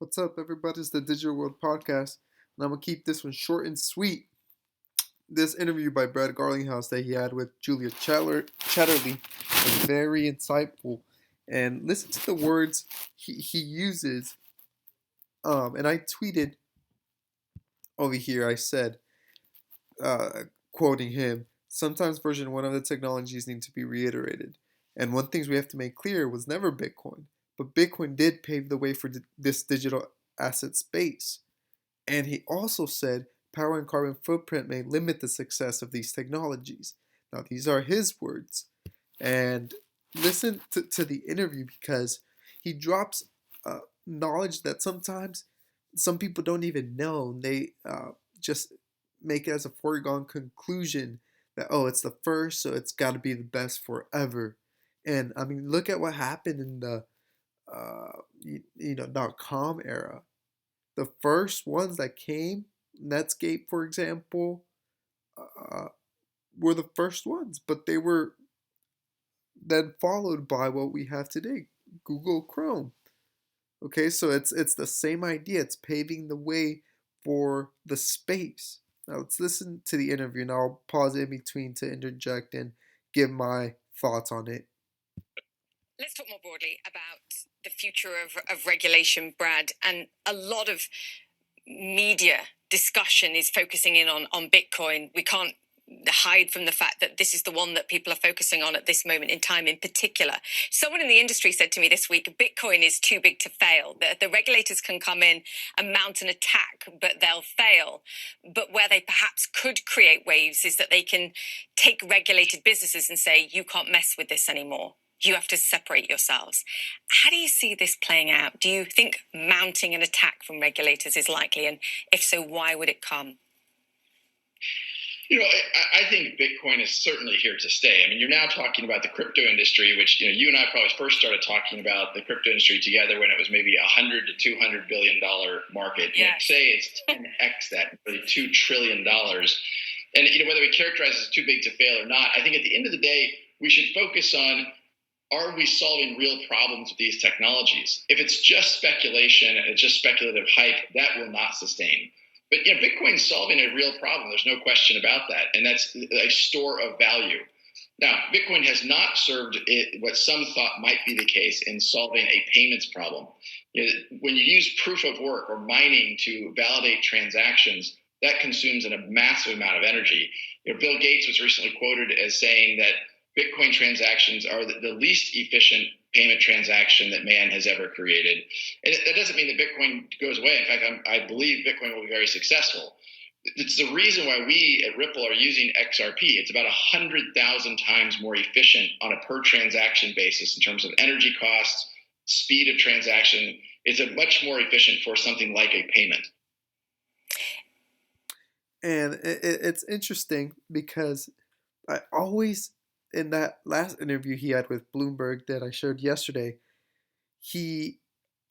What's up, everybody? It's the Digital World Podcast, and I'm gonna keep this one short and sweet. This interview by Brad Garlinghouse that he had with Julia Chatterley was very insightful. And listen to the words he uses. And I tweeted over here, I said, uh, quoting him, sometimes version one of the technologies need to be reiterated. And one thing we have to make clear was never Bitcoin, but Bitcoin did pave the way for this digital asset space. And he also said power and carbon footprint may limit the success of these technologies. Now, these are his words. And listen to the interview because he drops knowledge that sometimes some people don't even know. They just make it as a foregone conclusion that, oh, it's the first, so it's got to be the best forever. And I mean, look at what happened in the .com era. The first ones that came, Netscape, for example, uh, were the first ones, but they were then followed by what we have today, Google Chrome. Okay, so it's the same idea. It's paving the way for the space. Now let's listen to the interview, and I'll pause in between to interject and give my thoughts on it. Let's talk more broadly about the future of regulation, Brad. And a lot of media discussion is focusing in on Bitcoin. We can't hide from the fact that this is the one that people are focusing on at this moment in time in particular. Someone in the industry said to me this week, Bitcoin is too big to fail. The regulators can come in and mount an attack, but they'll fail. But where they perhaps could create waves is that they can take regulated businesses and say, you can't mess with this anymore. You have to separate yourselves. How do you see this playing out? Do you think mounting an attack from regulators is likely? And if so, why would it come? I think Bitcoin is certainly here to stay. I mean, you're now talking about the crypto industry, which you and I probably first started talking about the crypto industry together when it was maybe $100 to $200 billion market. Yes. Say it's 10x that, really $2 trillion. And whether we characterize it as too big to fail or not, I think at the end of the day, we should focus on, are we solving real problems with these technologies? If it's just speculation, it's just speculative hype, that will not sustain. But Bitcoin's solving a real problem. There's no question about that. And that's a store of value. Now, Bitcoin has not served what some thought might be the case in solving a payments problem. When you use proof of work or mining to validate transactions, that consumes a massive amount of energy. Bill Gates was recently quoted as saying that Bitcoin transactions are the least efficient payment transaction that man has ever created. And that doesn't mean that Bitcoin goes away. In fact, I believe Bitcoin will be very successful. It's the reason why we at Ripple are using XRP. It's about 100,000 times more efficient on a per transaction basis in terms of energy costs, speed of transaction. It's a much more efficient for something like a payment. And it's interesting because I always, in that last interview he had with Bloomberg that I showed yesterday, he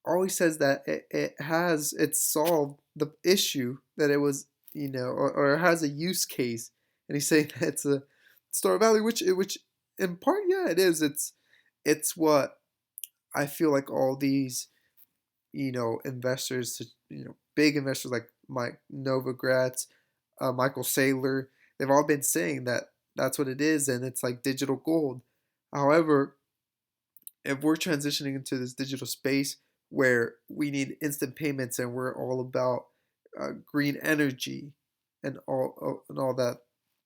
always says that it's solved the issue that it was, or it has a use case, and he's saying that it's a store of value, which in part, yeah, it is. It's what I feel like all these, investors, big investors like Mike Novogratz, Michael Saylor, they've all been saying that that's what it is, and it's like digital gold. However, if we're transitioning into this digital space where we need instant payments and we're all about green energy and all that,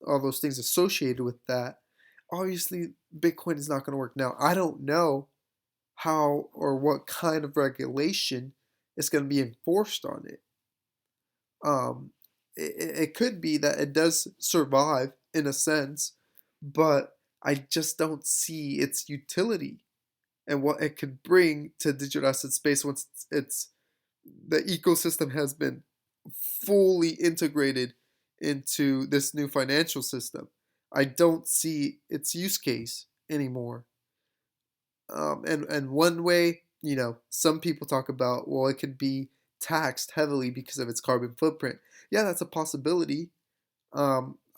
all those things associated with that, obviously Bitcoin is not going to work. Now, I don't know how or what kind of regulation is going to be enforced on it. It could be that it does survive in a sense, but I just don't see its utility and what it could bring to digital asset space once the ecosystem has been fully integrated into this new financial system. I don't see its use case anymore. And one way, some people talk about, well, it could be taxed heavily because of its carbon footprint. Yeah, that's a possibility.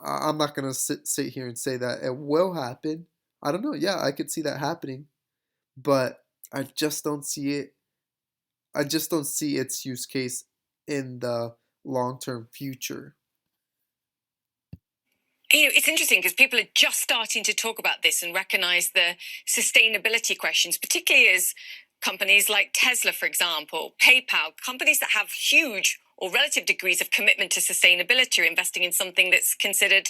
I'm not gonna sit here and say that it will happen. I don't know. Yeah, I could see that happening, but I just don't see it I just don't see its use case in the long-term future. It's interesting because people are just starting to talk about this and recognize the sustainability questions, particularly as companies like Tesla, for example, PayPal, companies that have huge or relative degrees of commitment to sustainability are investing in something that's considered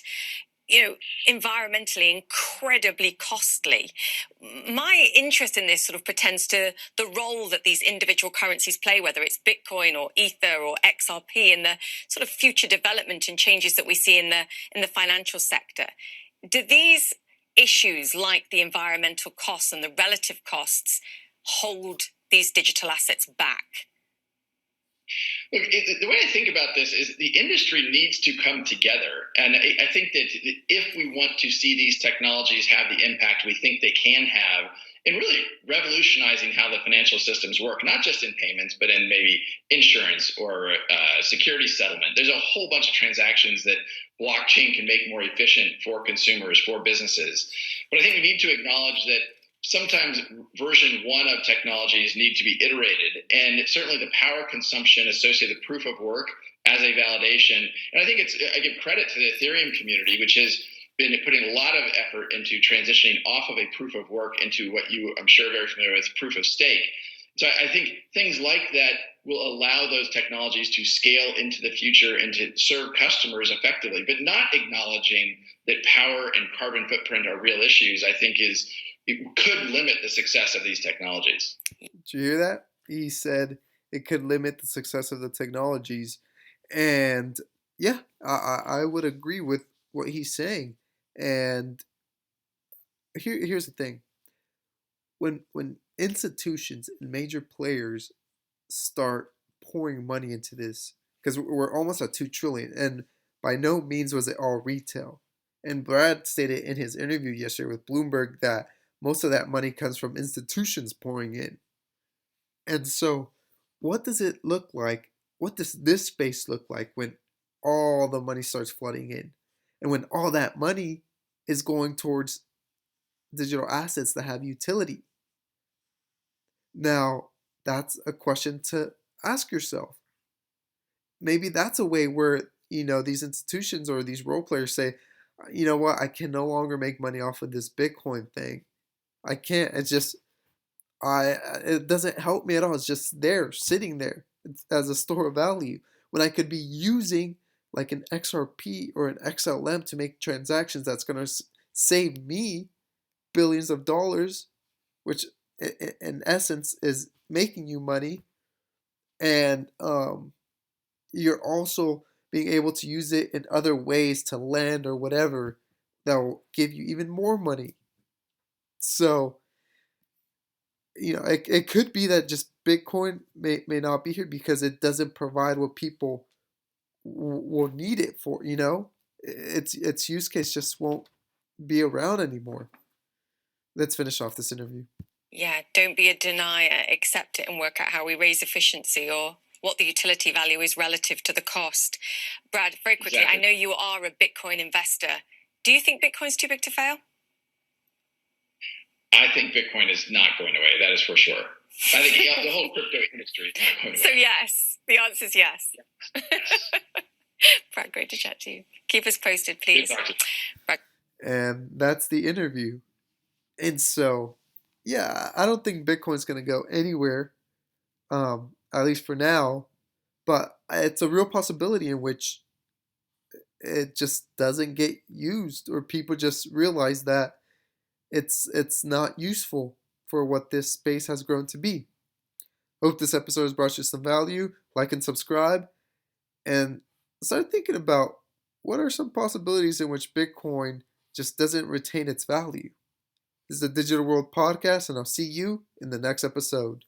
environmentally incredibly costly. My interest in this sort of pertains to the role that these individual currencies play, whether it's Bitcoin or Ether or XRP, in the sort of future development and changes that we see in the financial sector. Do these issues, like the environmental costs and the relative costs, hold these digital assets back? Look, the way I think about this is the industry needs to come together. And I think that if we want to see these technologies have the impact we think they can have in really revolutionizing how the financial systems work, not just in payments, but in maybe insurance or security settlement. There's a whole bunch of transactions that blockchain can make more efficient for consumers, for businesses. But I think we need to acknowledge that sometimes version one of technologies need to be iterated, and certainly the power consumption associated with proof of work as a validation. And I think I give credit to the Ethereum community, which has been putting a lot of effort into transitioning off of a proof of work into what you, I'm sure, are very familiar with, proof of stake. So I think things like that will allow those technologies to scale into the future and to serve customers effectively, but not acknowledging that power and carbon footprint are real issues, I think it could limit the success of these technologies. Did you hear that? He said it could limit the success of the technologies. And yeah, I would agree with what he's saying. And here's the thing. When institutions and major players start pouring money into this, because we're almost at 2 trillion, and by no means was it all retail. And Brad stated in his interview yesterday with Bloomberg that most of that money comes from institutions pouring in. And so, what does it look like? What does this space look like when all the money starts flooding in? And when all that money is going towards digital assets that have utility? Now, that's a question to ask yourself. Maybe that's a way where, these institutions or these role players say, you know what, I can no longer make money off of this Bitcoin thing. I can't. It's just, it doesn't help me at all. It's just there, sitting there as a store of value when I could be using like an XRP or an XLM to make transactions that's going to save me billions of dollars, which in essence is making you money. And you're also being able to use it in other ways to lend or whatever that will give you even more money. So, it could be that just Bitcoin may not be here because it doesn't provide what people will need it for. Its use case just won't be around anymore. Let's finish off this interview. Yeah, don't be a denier. Accept it and work out how we raise efficiency or what the utility value is relative to the cost. Brad, very quickly, exactly. I know you are a Bitcoin investor. Do you think Bitcoin's too big to fail? I think Bitcoin is not going away. That is for sure. I think the whole crypto industry is not going away. So yes, the answer is yes. Yes. Brad, great to chat to you. Keep us posted, please. Brad. And that's the interview. And so, yeah, I don't think Bitcoin's going to go anywhere, at least for now. But it's a real possibility in which it just doesn't get used, or people just realize that it's not useful for what this space has grown to be. Hope this episode has brought you some value. Like and subscribe, and start thinking about what are some possibilities in which Bitcoin just doesn't retain its value. This is the Digital World Podcast, and I'll see you in the next episode.